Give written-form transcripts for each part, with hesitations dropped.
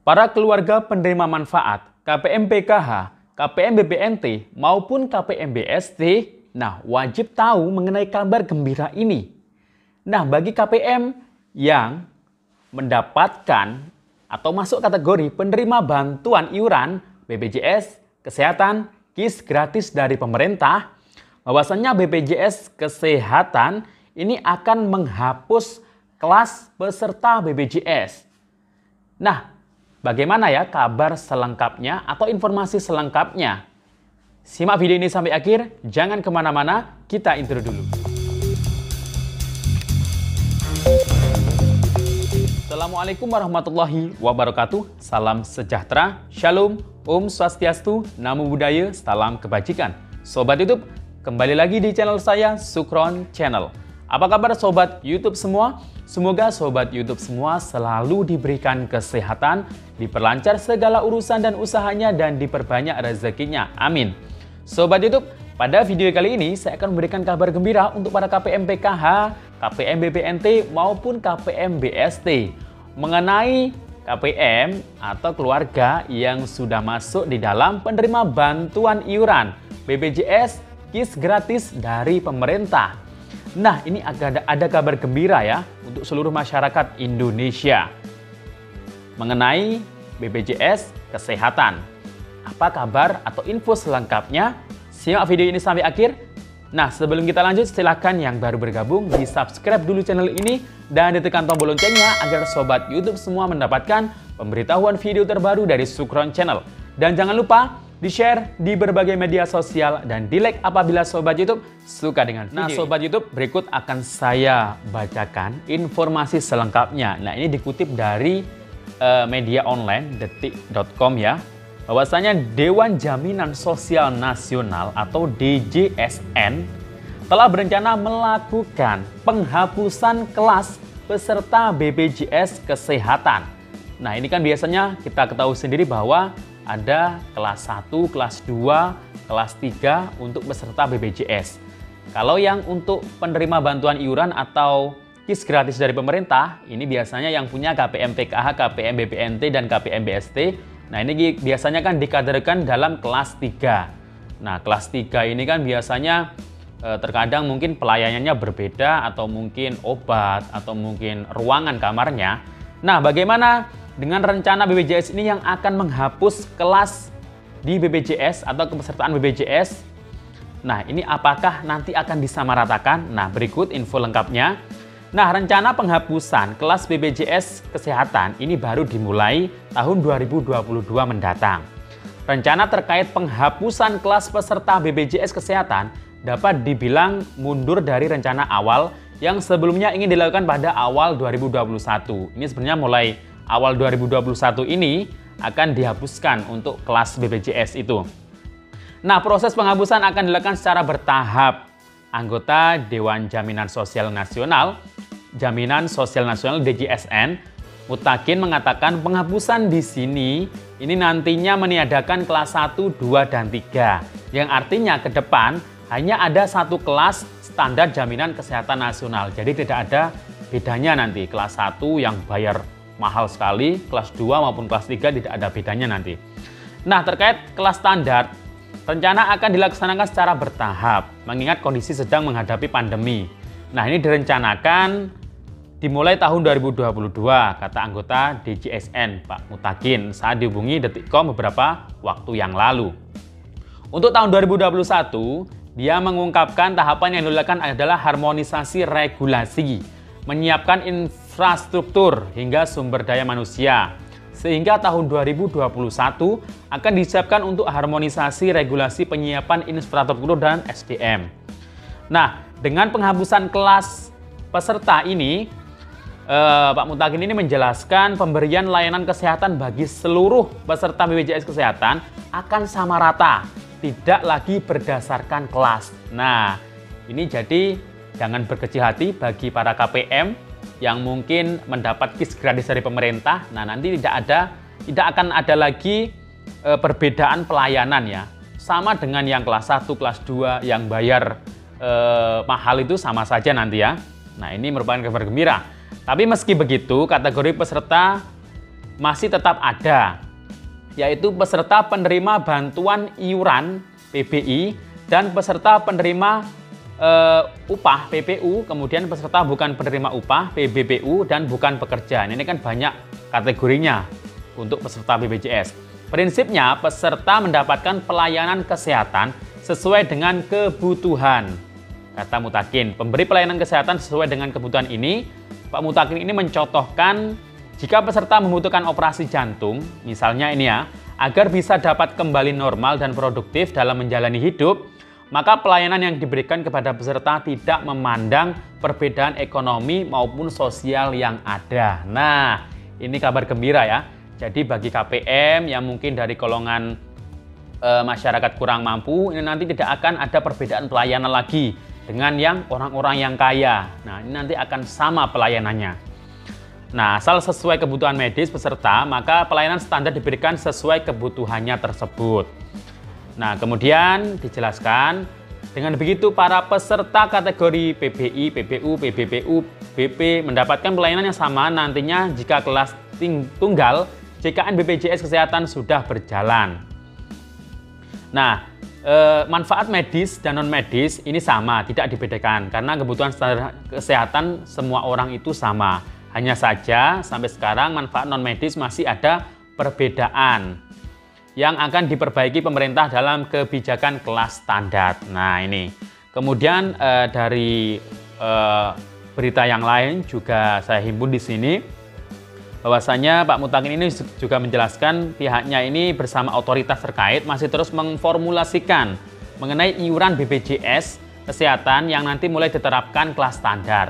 Para keluarga penerima manfaat KPM PKH, KPM BPNT maupun KPM BST, wajib tahu mengenai kabar gembira ini. Nah, bagi KPM yang mendapatkan atau masuk kategori penerima bantuan iuran BPJS Kesehatan KIS gratis dari pemerintah, bahwasannya BPJS Kesehatan ini akan menghapus kelas peserta BPJS. Nah, bagaimana ya kabar selengkapnya atau informasi selengkapnya? Simak video ini sampai akhir, jangan kemana-mana, kita intro dulu. Assalamualaikum warahmatullahi wabarakatuh, salam sejahtera, shalom, om swastiastu, namo buddhaya, salam kebajikan. Sobat YouTube, kembali lagi di channel saya, Sukron Channel. Apa kabar sobat YouTube semua? Semoga sobat YouTube semua selalu diberikan kesehatan, diperlancar segala urusan dan usahanya, dan diperbanyak rezekinya. Amin. Sobat YouTube, pada video kali ini saya akan memberikan kabar gembira untuk para KPM PKH, KPM BPNT maupun KPM BST mengenai KPM atau keluarga yang sudah masuk di dalam penerima bantuan iuran BPJS KIS gratis dari pemerintah. Nah, ini ada kabar gembira ya untuk seluruh masyarakat Indonesia mengenai BPJS Kesehatan. Apa kabar atau info selengkapnya? Simak video ini sampai akhir. Nah, sebelum kita lanjut, silahkan yang baru bergabung di subscribe dulu channel ini dan ditekan tombol loncengnya agar sobat YouTube semua mendapatkan pemberitahuan video terbaru dari Sukron Channel. Dan jangan lupa di-share di berbagai media sosial dan di-like apabila sobat YouTube suka dengan video. Nah, sobat YouTube, berikut akan saya bacakan informasi selengkapnya. Nah, ini dikutip dari media online detik.com ya. Bahwasanya Dewan Jaminan Sosial Nasional atau DJSN telah berencana melakukan penghapusan kelas peserta BPJS Kesehatan. Nah, ini kan biasanya kita ketahui sendiri bahwa ada kelas 1, kelas 2, kelas 3 untuk peserta BPJS. Kalau yang untuk penerima bantuan iuran atau KIS gratis dari pemerintah, ini biasanya yang punya KPM PKH, KPM BPNT, dan KPM BST. Nah, ini biasanya kan dikategorikan dalam kelas 3. Nah, kelas 3 ini kan biasanya terkadang mungkin pelayanannya berbeda, atau mungkin obat, atau mungkin ruangan kamarnya. Nah, bagaimana dengan rencana BPJS ini yang akan menghapus kelas di BPJS atau kepesertaan BPJS? Nah, ini apakah nanti akan disamaratakan? Nah, berikut info lengkapnya. Nah, rencana penghapusan kelas BPJS Kesehatan ini baru dimulai tahun 2022 mendatang. Rencana terkait penghapusan kelas peserta BPJS Kesehatan dapat dibilang mundur dari rencana awal yang sebelumnya ingin dilakukan pada awal 2021. Ini sebenarnya mulai awal 2021 ini akan dihapuskan untuk kelas BPJS itu. Nah, proses penghapusan akan dilakukan secara bertahap. Anggota Dewan Jaminan Sosial Nasional DJSN, Mutakin mengatakan penghapusan di sini ini nantinya meniadakan kelas 1, 2, dan 3. Yang artinya ke depan hanya ada satu kelas standar jaminan kesehatan nasional. Jadi tidak ada bedanya nanti. Kelas 1 yang bayar mahal sekali, kelas 2 maupun kelas 3 tidak ada bedanya nanti. Nah, terkait kelas standar, rencana akan dilaksanakan secara bertahap, mengingat kondisi sedang menghadapi pandemi. Nah, ini direncanakan dimulai tahun 2022, kata anggota DJSN, Pak Mutakin, saat dihubungi Detik.com beberapa waktu yang lalu. Untuk tahun 2021, dia mengungkapkan tahapan yang dilakukan adalah harmonisasi regulasi, menyiapkan infrastruktur hingga sumber daya manusia, sehingga tahun 2021 akan disiapkan untuk harmonisasi regulasi penyiapan infrastruktur dan SDM. Nah, dengan penghapusan kelas peserta ini, Pak Mutakin ini menjelaskan pemberian layanan kesehatan bagi seluruh peserta BPJS Kesehatan akan sama rata, tidak lagi berdasarkan kelas. Nah, ini jadi jangan berkecil hati bagi para KPM yang mungkin mendapat KIS gratis dari pemerintah. Nah, nanti tidak akan ada lagi perbedaan pelayanan ya. Sama dengan yang kelas 1, kelas 2 yang bayar mahal itu sama saja nanti ya. Nah, ini merupakan kabar gembira. Tapi meski begitu, kategori peserta masih tetap ada, yaitu peserta penerima bantuan iuran PBI dan peserta penerima upah PPU, kemudian peserta bukan penerima upah PBBU dan bukan pekerja. Ini kan banyak kategorinya untuk peserta BPJS. Prinsipnya peserta mendapatkan pelayanan kesehatan sesuai dengan kebutuhan. Kata Mutakin, pemberi pelayanan kesehatan sesuai dengan kebutuhan ini, Pak Mutakin ini mencontohkan jika peserta membutuhkan operasi jantung, misalnya ini ya, agar bisa dapat kembali normal dan produktif dalam menjalani hidup, maka pelayanan yang diberikan kepada peserta tidak memandang perbedaan ekonomi maupun sosial yang ada. Nah, ini kabar gembira ya. Jadi bagi KPM yang mungkin dari golongan masyarakat kurang mampu, ini nanti tidak akan ada perbedaan pelayanan lagi dengan yang orang-orang yang kaya. Nah, ini nanti akan sama pelayanannya. Nah, asal sesuai kebutuhan medis peserta, maka pelayanan standar diberikan sesuai kebutuhannya tersebut. Nah, kemudian dijelaskan, dengan begitu para peserta kategori PBI, PBU, PBBU, BP mendapatkan pelayanan yang sama nantinya jika kelas tunggal JKN BPJS Kesehatan sudah berjalan. Nah, manfaat medis dan non-medis ini sama, tidak dibedakan karena kebutuhan standar kesehatan semua orang itu sama. Hanya saja sampai sekarang manfaat non-medis masih ada perbedaan yang akan diperbaiki pemerintah dalam kebijakan kelas standar. Nah, ini. Kemudian dari berita yang lain juga saya himpun di sini bahwasanya Pak Mutakin ini juga menjelaskan pihaknya ini bersama otoritas terkait masih terus mengformulasikan mengenai iuran BPJS Kesehatan yang nanti mulai diterapkan kelas standar.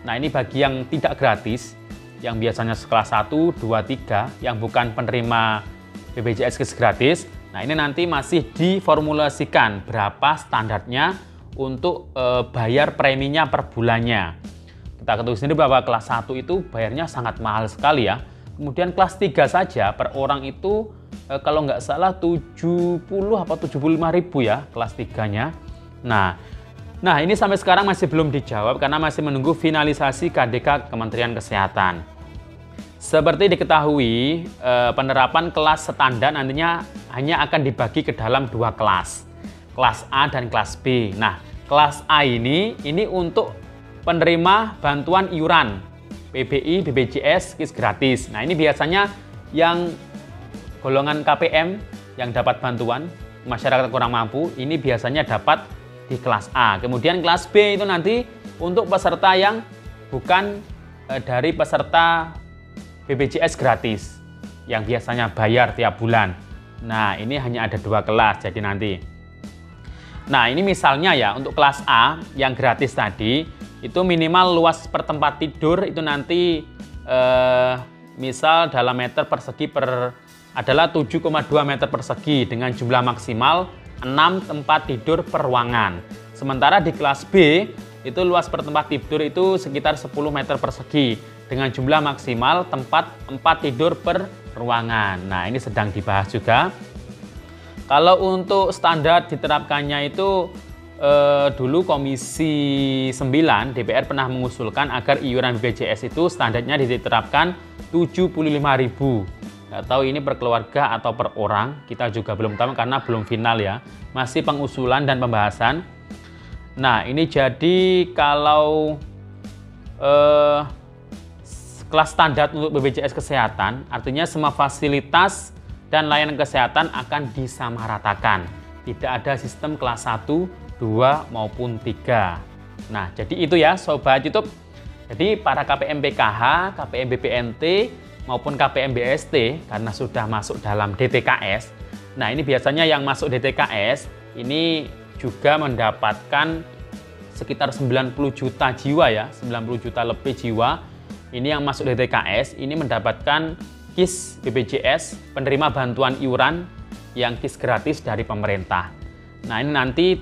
Nah, ini bagi yang tidak gratis, yang biasanya kelas 1, 2, 3, yang bukan penerima BPJS gratis. Nah, ini nanti masih diformulasikan berapa standarnya untuk bayar preminya per bulannya. Kita ketahui sendiri bahwa kelas 1 itu bayarnya sangat mahal sekali ya. Kemudian kelas 3 saja per orang itu kalau nggak salah 70 apa 75.000 ya kelas 3-nya. Nah, ini sampai sekarang masih belum dijawab karena masih menunggu finalisasi KDK Kementerian Kesehatan. Seperti diketahui, penerapan kelas standar nantinya hanya akan dibagi ke dalam 2 kelas. Kelas A dan kelas B. Nah, kelas A ini untuk penerima bantuan iuran PBI, BPJS, KIS gratis. Nah, ini biasanya yang golongan KPM yang dapat bantuan masyarakat kurang mampu, ini biasanya dapat di kelas A. Kemudian kelas B itu nanti untuk peserta yang bukan dari peserta BPJS gratis yang biasanya bayar tiap bulan. Nah, ini hanya ada 2 kelas jadi nanti. Nah, ini misalnya ya untuk kelas A yang gratis tadi itu minimal luas per tempat tidur itu nanti misal dalam meter persegi adalah 7,2 meter persegi dengan jumlah maksimal 6 tempat tidur per ruangan. Sementara di kelas B itu luas per tempat tidur itu sekitar 10 meter persegi dengan jumlah maksimal tempat 4 tidur per ruangan. Nah, ini sedang dibahas juga. Kalau untuk standar diterapkannya itu dulu Komisi 9 DPR pernah mengusulkan agar iuran BPJS itu standarnya diterapkan 75.000. Nggak tahu ini per keluarga atau per orang, kita juga belum tahu karena belum final ya. Masih pengusulan dan pembahasan. Nah, ini jadi kalau kelas standar untuk BPJS Kesehatan, artinya semua fasilitas dan layanan kesehatan akan disamaratakan. Tidak ada sistem kelas 1, 2 maupun 3. Nah, jadi itu ya Sobat YouTube. Jadi para KPM PKH, KPM BPNT maupun KPM BST karena sudah masuk dalam DTKS. Nah, ini biasanya yang masuk DTKS ini juga mendapatkan sekitar 90 juta jiwa ya, 90 juta lebih jiwa. Ini yang masuk DTKS ini mendapatkan KIS BPJS, penerima bantuan iuran yang KIS gratis dari pemerintah. Nah, ini nanti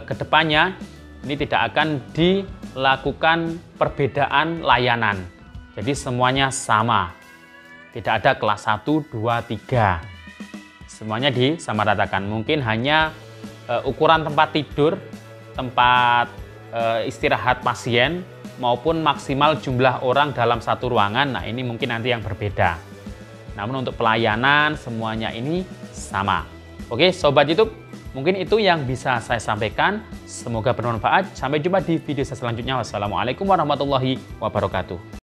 ke depannya ini tidak akan dilakukan perbedaan layanan. Jadi semuanya sama. Tidak ada kelas 1, 2, 3. Semuanya disamaratakan. Mungkin hanya ukuran tempat tidur, tempat istirahat pasien maupun maksimal jumlah orang dalam satu ruangan. Nah, ini mungkin nanti yang berbeda. namun untuk pelayanan semuanya ini sama. Oke, Sobat YouTube, mungkin itu yang bisa saya sampaikan. Semoga bermanfaat. Sampai jumpa di video saya selanjutnya. Wassalamualaikum warahmatullahi wabarakatuh.